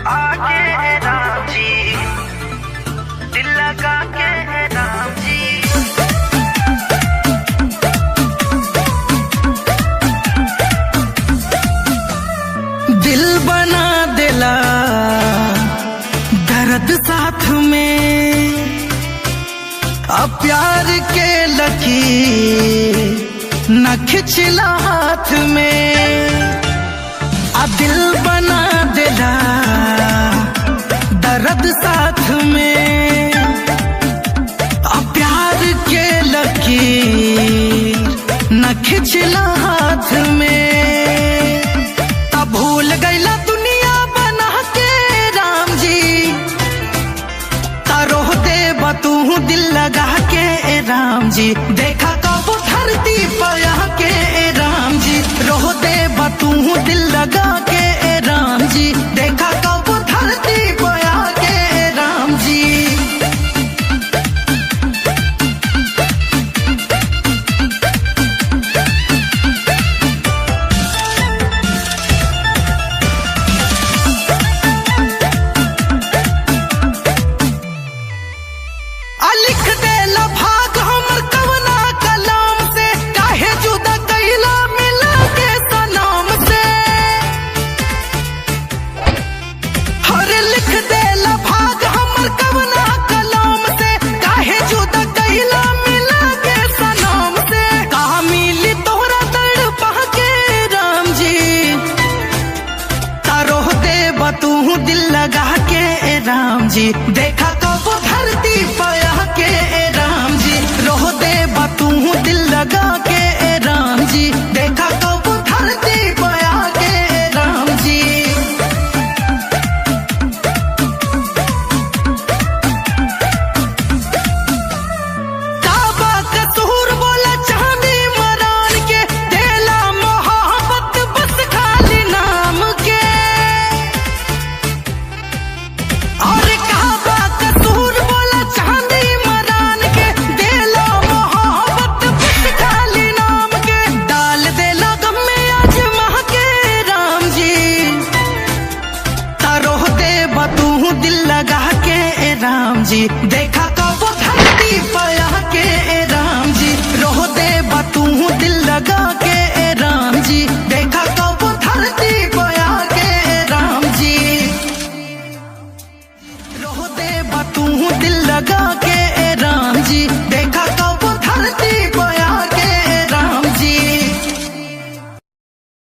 आके राम जी, दिल लगा के राम जी। दिल बना दिला दर्द साथ में, अब प्यार के लकीर न खिंचला हाथ में। अब दिल बना दिला दर्द साथ में, अब प्यार के लकीर न खिंचला हाथ में। तब भूल गईला दुनिया बना के राम जी, तारोह दे तू दिल लगा के राम जी। देखा कब धरती पया के राम जी, रोह दे तू दिल लगा के राम जी। देखा कब धरती पया के राम जी। लिख दे भाग हमर कवना कलाम से, काहे जुदा कैला मिला के सनाम से। हरे लिख दे भाग हमर कवना कलाम से, काहे जुदा कैला मिला के सनाम से। कहा मिली तोहरा तड़पा के राम जी, तारोह दे तू दिल लगा के राम जी। देखा कब धरती पया के राम जी, रोह दे तू दिल लगा